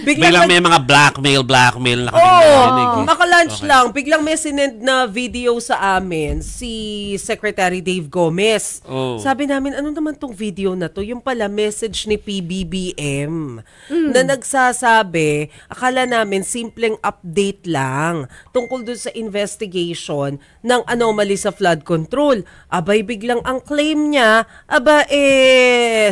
Biglang may mga blackmail na kami narinig. Maka-lunch lang. Biglang may sinend na video sa amin si Secretary Dave Gomez. Sabi namin, ano naman tong video na to? Yung pala message ni PBBM na nagsasabi, akala namin simpleng update lang tungkol dun sa investigation ng anomaly sa flood control. Abay, biglang ang claim niya,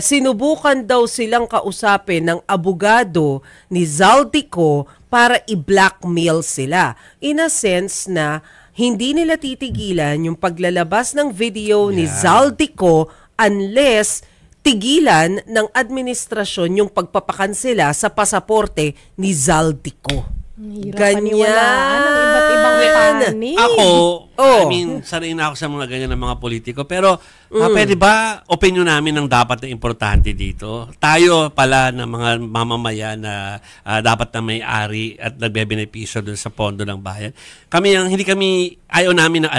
sinubukan daw silang kausapin ng abogado ni Zaldico para i-blackmail sila. In a sense na hindi nila titigilan yung paglalabas ng video ni Zaldico unless tigilan ng administrasyon yung pagpapakansela sa pasaporte ni Zaldico. Ganyan. Ng iba't ibang panig. Ako, sanay na ako sa mga ganyan ng mga politiko. Pero, pwede ba opinion namin ang dapat na importante dito? Tayo pala ng mga mamamayan na dapat na may-ari at nagbe-benepisyo dun sa pondo ng bayan. Ayaw namin na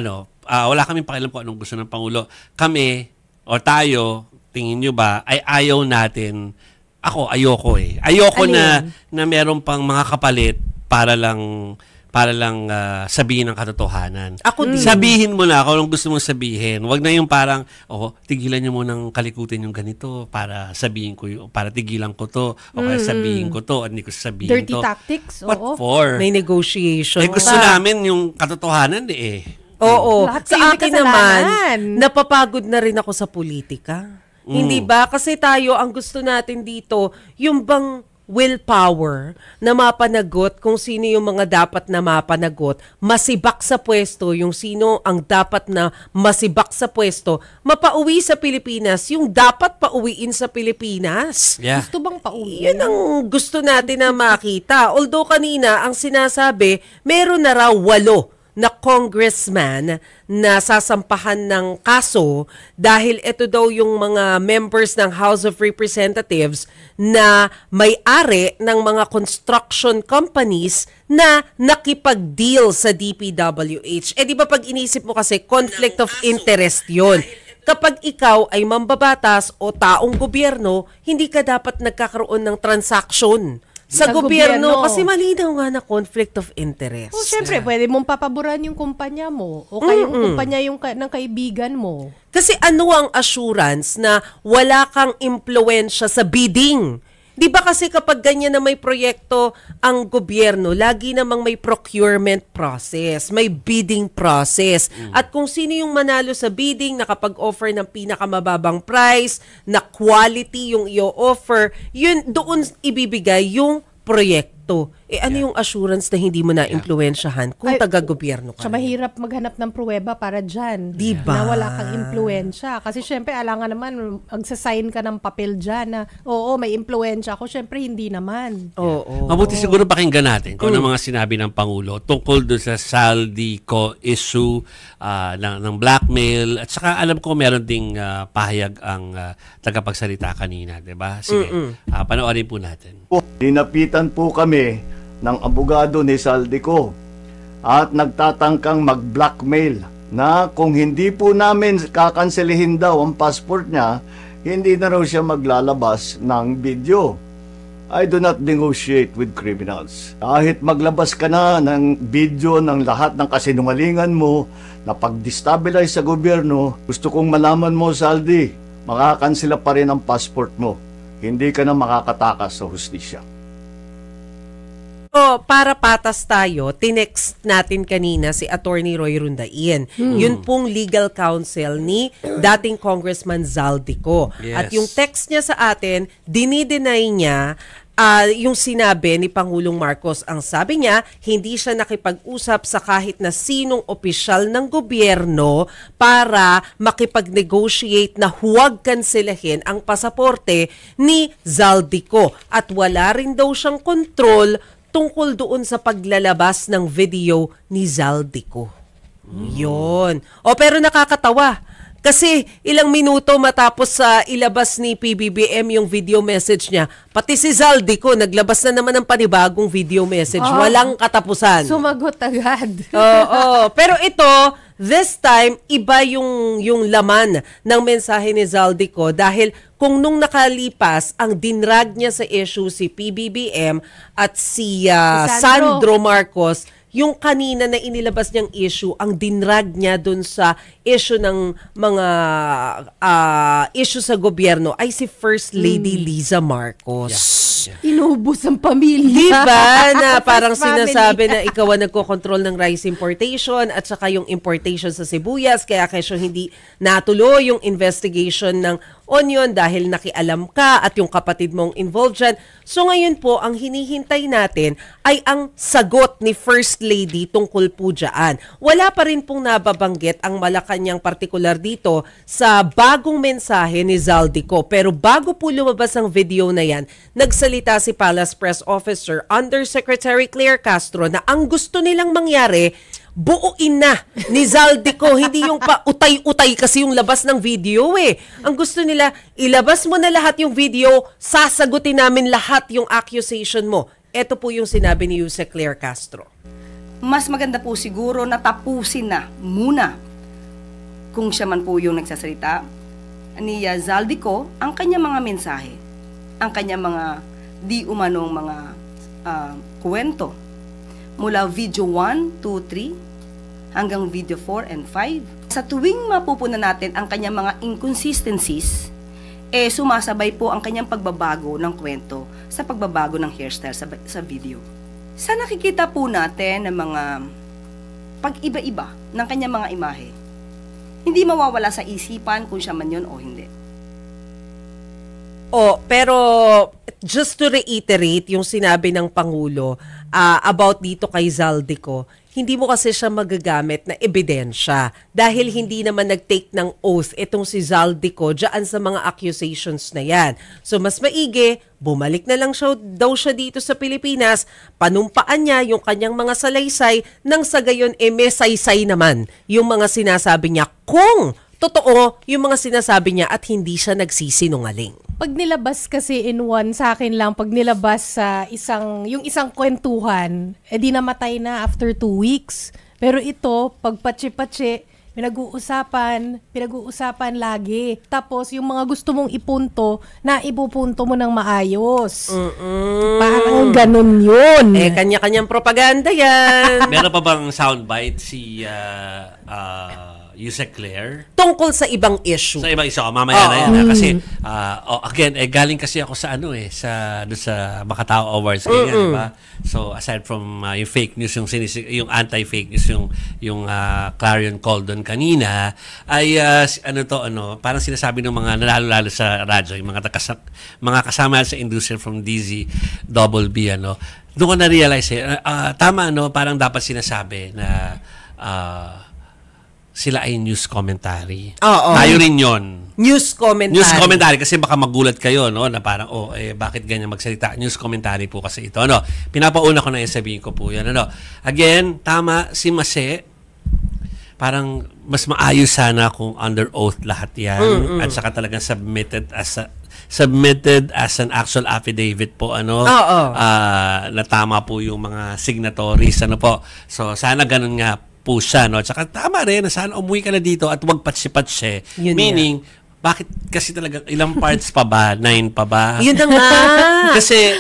wala kaming pakialam kung anong gusto ng Pangulo. Kami, o tayo, tingin nyo ba, ay ayaw natin, ayoko na meron pang mga kapalit para lang sabihin ang katotohanan. Sabihin mo na kung anong gusto mong sabihin. Huwag na yung parang, tigilan nyo munang kalikutin yung ganito para sabihin ko para tigilan ko to o kaya sabihin ko to at hindi ko sabihin dirty to. Dirty tactics. What for? May negotiation. Gusto namin yung katotohanan Oo. Sa akin naman, napapagod na rin ako sa politika. Hindi ba? Kasi tayo, ang gusto natin dito, yung bang willpower na mapanagot kung sino yung mga dapat na mapanagot, masibak sa pwesto, yung sino ang dapat na masibak sa pwesto, mapauwi sa Pilipinas, yung dapat pauwiin sa Pilipinas. Gusto bang pauwi? Yan ang gusto natin na makita. Although kanina, ang sinasabi, meron na raw 8 na congressman na sasampahan ng kaso dahil ito daw yung mga members ng House of Representatives na may-ari ng mga construction companies na nakipag-deal sa DPWH. Di ba pag inisip mo kasi conflict of interest yon. Kapag ikaw ay mambabatas o taong gobyerno, hindi ka dapat nagkakaroon ng transaction sa gobyerno kasi malinaw nga na conflict of interest. Siyempre, pwede mong papaboran yung kumpanya mo o kayong kumpanya ng kaibigan mo. Kasi ano ang assurance na wala kang impluwensya sa bidding? Di ba kasi kapag ganyan na may proyekto ang gobyerno, lagi namang may procurement process, may bidding process. At kung sino yung manalo sa bidding, nakapag-offer ng pinakamababang price, na quality yung i-offer, yun doon ibibigay yung proyekto. Ano yung assurance na hindi mo na-impluwensyahan kung taga-gobyerno ka? So mahirap maghanap ng pruweba para dyan. Diba? Na wala kang impluwensya. Kasi syempre, alangan naman, magsasign ka ng papel dyan na, may impluwensya ako. Syempre, hindi naman. Mabuti siguro pakinggan natin kung ano mga sinabi ng Pangulo tungkol doon sa Zaldico issue ng blackmail. At saka alam ko meron ding pahayag ang tagapagsalita kanina. Diba? Sige, panoorin po natin. Dinapitan po kami ng abogado ni Zaldico at nagtatangkang mag-blackmail na kung hindi po namin kakanselihin daw ang passport niya, hindi na raw siya maglalabas ng video. I do not negotiate with criminals. Kahit maglabas ka na ng video ng lahat ng kasinungalingan mo na pag-destabilize sa gobyerno, gusto kong malaman mo, Zaldi, makakansela pa rin ang passport mo. Hindi ka na makakatakas sa hustisya. Para patas tayo, tinext natin kanina si Attorney Roy Rundain. Yun pong legal counsel ni dating Congressman Zaldico. At yung text niya sa atin, dinideny niya yung sinabi ni Pangulong Marcos. Ang sabi niya, hindi siya nakipag-usap sa kahit na sinong opisyal ng gobyerno para makipag-negotiate na huwag kanselahin ang pasaporte ni Zaldico. At wala rin daw siyang control tungkol doon sa paglalabas ng video ni Zaldico. Yun. Pero nakakatawa. Kasi ilang minuto matapos sa ilabas ni PBBM yung video message niya, pati si Zaldico naglabas na naman ng panibagong video message. Walang katapusan. Sumagot agad. Pero ito, this time, iba yung laman ng mensahe ni Zaldico dahil kung nung nakalipas, ang dinrag niya sa issue si PBBM at si Sandro Marcos, yung kanina na inilabas niyang issue, ang dinrag niya dun sa issue ng mga issue sa gobyerno ay si First Lady Liza Marcos. Inubos ang pamilya. Diba? Na parang sinasabi na ikaw ang nagkocontrol ng rice importation at saka yung importation sa sibuyas, kaya kesyo hindi natuloy yung investigation ng Onion dahil nakialam ka at yung kapatid mong involved dyan. So ngayon po, ang hinihintay natin ay ang sagot ni First Lady tungkol po dyan. Wala pa rin pong nababanggit ang Malacanang partikular dito sa bagong mensahe ni Zaldico. Pero bago po lumabas ang video na yan, nagsalita si Palace Press Officer Undersecretary Claire Castro na ang gusto nilang mangyari, buuin na ni Zaldico, hindi yung pa utay-utay kasi yung labas ng video eh. Ang gusto nila, ilabas mo na lahat yung video, sasagutin namin lahat yung accusation mo. Ito po yung sinabi ni Yuse Claire Castro. Mas maganda po siguro na tapusin na muna, kung siya man po yung nagsasalita, ni Zaldico ang kanyang mga mensahe, ang kanyang mga di umanong mga kwento. Mula video 1, 2, 3 hanggang video 4 and 5. Sa tuwing mapupunan natin ang kanyang mga inconsistencies, sumasabay po ang kanyang pagbabago ng kwento sa pagbabago ng hairstyle sa video. Sa nakikita po natin ng mga pag-iba-iba ng kanyang mga imahe, hindi mawawala sa isipan kung siya man yun o hindi. Pero just to reiterate yung sinabi ng Pangulo about dito kay Zaldico, hindi mo kasi siya magagamit na ebidensya dahil hindi naman nag-take ng oath itong si Zaldico dyan sa mga accusations na yan. So mas maigi, bumalik na lang daw siya dito sa Pilipinas, panumpaan niya yung kanyang mga salaysay nang sa gayon may saysay naman yung mga sinasabi niya kung totoo yung mga sinasabi niya at hindi siya nagsisinungaling. Pag nilabas kasi in one, sa akin lang, pag nilabas sa yung isang kwentuhan, di namatay na after 2 weeks. Pero ito, pag patsi-patsi, pinag-uusapan lagi. Tapos, yung mga gusto mong ipunto, na ipupunto mo ng maayos. Parang ganun yun. Kanya-kanyang propaganda yan. Meron pa bang soundbite si Yuse Claire? Tungkol sa ibang issue. Sa ibang issue. Mamaya na yan. Kasi, again, galing kasi ako sa doon sa Makatao Awards. Di ba? So, aside from yung fake news, yung anti-fake news, yung Clarion call doon kanina, ay, parang sinasabi ng mga nalalo-lalo sa radyo, yung mga kasama sa industry from DZBB, doon ko na-realize, tama, parang dapat sinasabi na, sila ay news commentary. Tayo rin yon. News commentary. News commentary kasi baka magulat kayo na parang bakit ganyan magsalita? News commentary po kasi ito. Pinapauna ko na sabihin ko po 'yan. Again, tama si Mase. Parang mas maayos sana kung under oath lahat 'yan at saka talagang submitted as an actual affidavit po na tama po yung mga signatories po. So sana ganun nga po siya, At saka tama rin na sana umuwi ka na dito at huwag patsi-patsi. Meaning, bakit kasi talaga ilang parts pa ba? 9 pa ba? Yun na nga. Kasi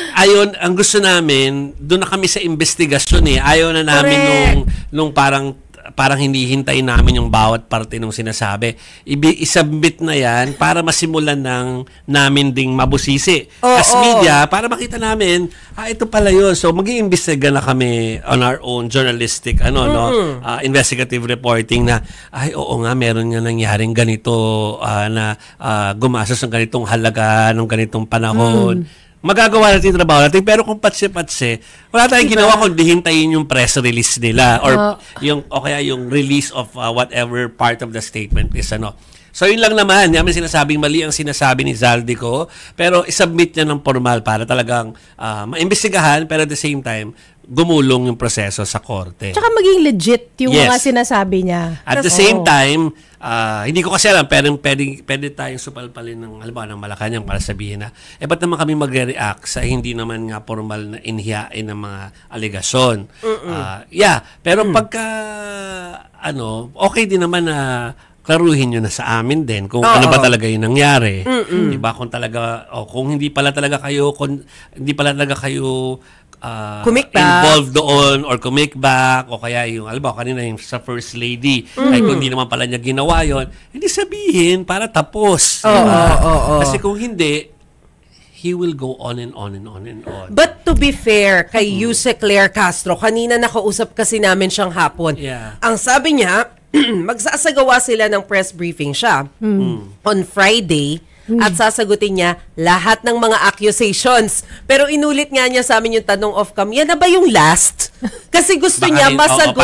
ang gusto namin, doon na kami sa investigasyon Ayaw na namin nung parang hinihintay namin yung bawat parte ng sinasabi. I-submit na yan para masimulan namin ding mabusisi. As media, para makita namin, ito pala yun. So, mag-iimbestiga na kami on our own journalistic, investigative reporting na, oo nga, meron nga nangyaring ganito na gumastos ng ganitong halaga, ng ganitong panahon. Magagawa natin yung trabaho natin, pero kung patsi-patsi, wala tayong ginawa kundi hintayin yung press release nila or kaya yung release of whatever part of the statement is So yun lang naman, namin sinasabing mali ang sinasabi ni Zaldico, pero isubmit niya ng formal para talagang maimbestigahan, pero at the same time, gumulong yung proseso sa korte. Tsaka maging legit yung mga sinasabi niya. At the same time, hindi ko kasi alam, pero pwede tayong supalpalin ng Malacanang para sabihin na, ba't naman kami magre-react sa hindi naman nga formal na inhiyain ng mga aligasyon? Pero pagka okay din naman na klaruhin nyo na sa amin din kung ano ba talaga yung nangyari. Diba? Kung talaga, kung hindi pala talaga kayo, involved doon or kumikback o kaya yung, alam ba, kanina yung sa First Lady, ay kung hindi naman pala niya ginawa yon, hindi sabihin para tapos. Kasi kung hindi, he will go on and on and on and on. But to be fair, kay Yuse Claire Castro, kanina nakausap kasi namin siyang hapon. Yeah. Ang sabi niya, magsasagawa sila ng press briefing siya on Friday at sasagutin niya lahat ng mga accusations. Pero inulit nga niya sa amin yung tanong off-cam, yan na ba yung last? Kasi gusto niya masagot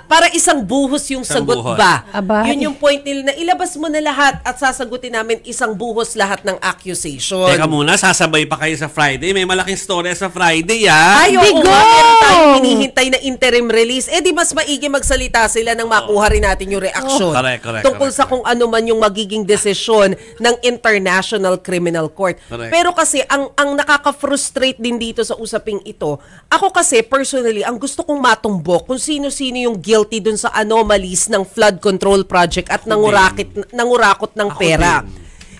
para isang buhos yung sagot buhos. ba? Aba, Yun yung point nila na ilabas mo na lahat at sasagutin namin isang buhos lahat ng accusation. Teka muna, sasabay pa kayo sa Friday. May malaking story sa Friday, ah. Ay, oo nga, meron tayong hinihintay na interim release. Di mas maigi magsalita sila nang makuha rin natin yung reaksyon. Correct, tungkol sa kung ano man yung magiging desisyon ng International Criminal Court. Correct. Pero kasi, ang nakaka-frustrate din dito sa usaping ito, ako kasi, personally, ang gusto kong matumbok kung sino-sino yung guilty dun sa anomalies ng flood control project at nangurakot ng pera.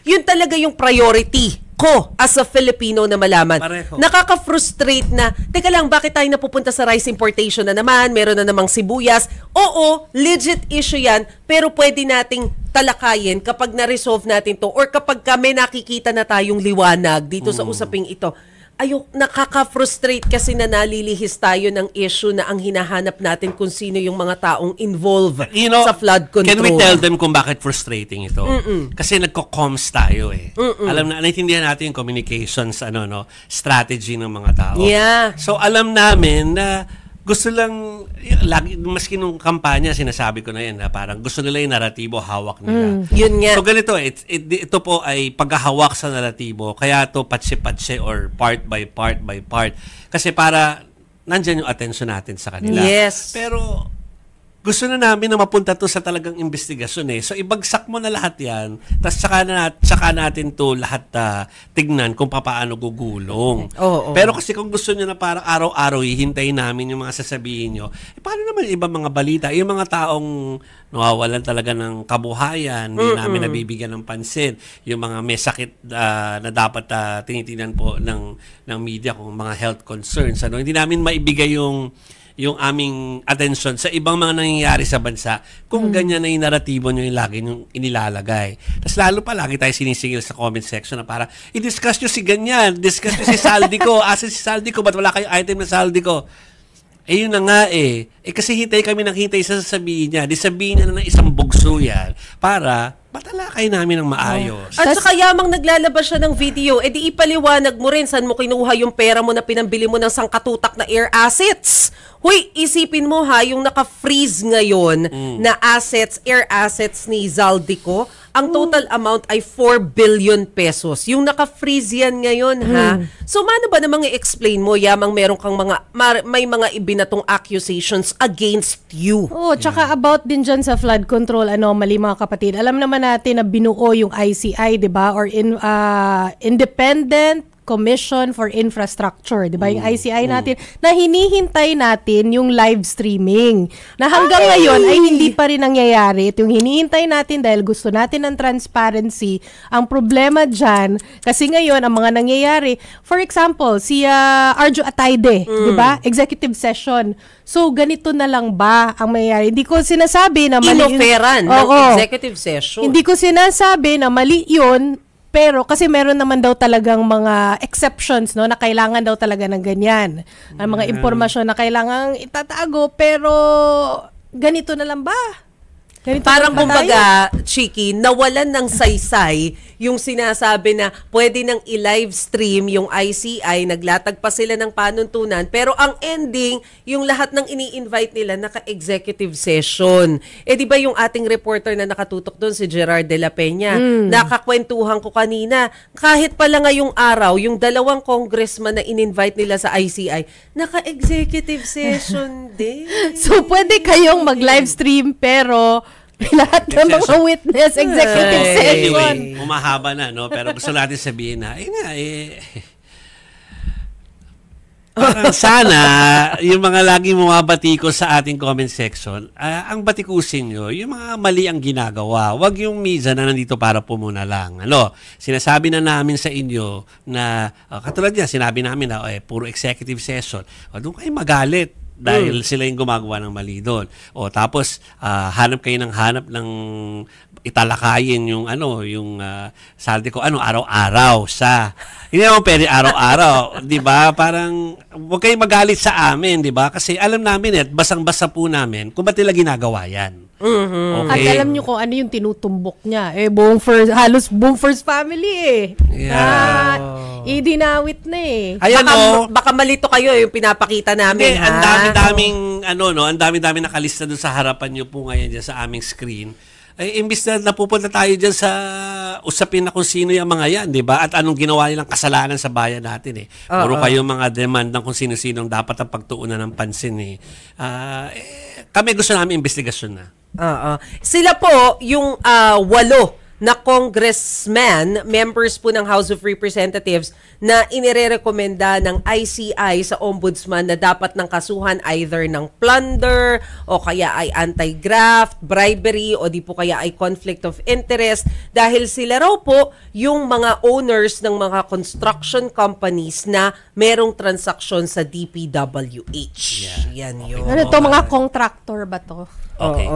Yun talaga yung priority ko as a Filipino na malaman. Pareho. Nakaka-frustrate na, teka lang, bakit tayo napupunta sa rice importation na naman? Meron na namang sibuyas. Oo, legit issue yan, pero pwede nating talakayin kapag na-resolve natin to or kapag kami nakikita na tayong liwanag dito sa usaping ito. Nakaka-frustrate kasi na nalilihis tayo ng issue na ang hinahanap natin kung sino yung mga taong involved sa flood control. Can we tell them kung bakit frustrating ito? Kasi nagko-comms tayo eh. Alam na, naintindihan natin yung communications, strategy ng mga tao. Yeah. So alam namin na gusto lang, lagi, maski nung kampanya, sinasabi ko na yan, na parang gusto nila yung naratibo, hawak nila. Yun nga. So ganito, ito po ay paghahawak sa naratibo, kaya to patse-patse or part by part. Kasi para nandyan yung attention natin sa kanila. Yes. Pero gusto na namin na mapunta to sa talagang investigasyon eh. So ibagsak mo na lahat yan, tapos saka natin to lahat tignan kung paano gugulong. Pero kasi kung gusto nyo na parang araw-araw hihintayin namin yung mga sasabihin nyo, paano naman ibang mga balita? Yung mga taong nawawalan talaga ng kabuhayan, hindi namin nabibigyan ng pansin. Yung mga may sakit na dapat tinitingnan po ng media kung mga health concerns. Hindi namin maibigay yung aming attention sa ibang mga nangyayari sa bansa kung ganyan na yung naratibo nyo yung lagi nyo inilalagay. Tapos lalo pa, lagi tayo sinisingil sa comment section na para, i-discuss nyo si ganyan, discuss nyo si Saldico, asan si Saldico, ba't wala kayong item na Saldico? Yun na nga eh. Kasi hintay kami ng hintay sa sasabihin niya. Di sabihin niya na ng isang bugso yan para matalakay namin ng maayos. At saka yamang naglalabas siya ng video, di ipaliwanag mo rin saan mo kinuha yung pera mo na pinambili mo ng sangkatutak na air assets. Huy, isipin mo yung naka-freeze ngayon na air assets ni Zaldico, ang total amount ay 4 billion pesos. Yung naka-freeze yan ngayon, So, mano ba namang i-explain mo, yamang meron kang may mga ibinatong accusations against you? Tsaka about din dyan sa flood control anomaly, mga kapatid. Alam naman natin na binuo yung ICI, di ba? Or Independent Commission for Infrastructure, di ba? Yung ICI natin, na hinihintay natin yung live streaming. Na hanggang ngayon ay hindi pa rin nangyayari. Ito yung hinihintay natin dahil gusto natin ng transparency. Ang problema dyan, kasi ngayon, ang mga nangyayari, for example, si Arjo Atayde, di ba? Executive session. So, ganito na lang ba ang mangyayari? Hindi ko sinasabi na mali. Inoferan ng executive session. Hindi ko sinasabi na mali yun, pero kasi meron naman daw talagang mga exceptions, no, na kailangan daw talaga ng ganyan. Ang mga impormasyon na kailangan itatago, pero ganito na lang ba? Parang kumbaga, Chiki, nawalan ng saysay yung sinasabi na pwede nang i-live stream yung ICI, naglatag pa sila ng panuntunan, pero ang ending, yung lahat ng ini-invite nila naka-executive session. Di ba yung ating reporter na nakatutok doon, si Gerard de la Peña, nakakwentuhan ko kanina, kahit pala ngayong araw, yung 2 congressman na in-invite nila sa ICI, naka-executive session din. So, pwede kayong mag-live stream, pero lahat ng mga witness, executive session. Anyway, umahaba na, no? Pero gusto natin sabihin na, Parang sana, yung mga lagi bumabatikos sa ating comment section, ang batikusin nyo, yung mga mali ang ginagawa. Huwag yung misa na nandito para pumuna lang. Sinasabi na namin sa inyo na, katulad yan, sinabi namin na puro executive session. Doon kayo magalit dahil sila yung gumagawa ng mali doon. Tapos, hanap kayo ng italakayin yung saldi ko, araw-araw sa, hindi naman pwede araw-araw, di ba? Parang, huwag kayong magalit sa amin, di ba? Kasi alam namin basang-basa po namin kung ba't nila ginagawa yan. Okay. At alam nyo kung ano yung tinutumbok niya. Halos buong first family Yeah. Idinawit na Ayan Baka malito kayo yung pinapakita namin. Ang dami-daming ang dami-daming nakalista doon sa harapan niyo po ngayon dyan sa aming screen. Imbis na napupunta tayo dyan sa usapin na kung sino yung mga yan, di ba? At anong ginawa nilang kasalanan sa bayan natin Puro kayo mga demand ng kung sino-sinong dapat ang pagtuunan ng pansin kami gusto namin investigasyon na. Sila po, yung 8 na congressman, members po ng House of Representatives na inirerekomenda ng ICI sa ombudsman na dapat ng kasuhan either ng plunder o kaya ay anti-graft, bribery o di po kaya ay conflict of interest dahil sila raw po yung mga owners ng mga construction companies na merong transaksyon sa DPWH. Yan yun. Ano to, mga contractor ba to? Okay.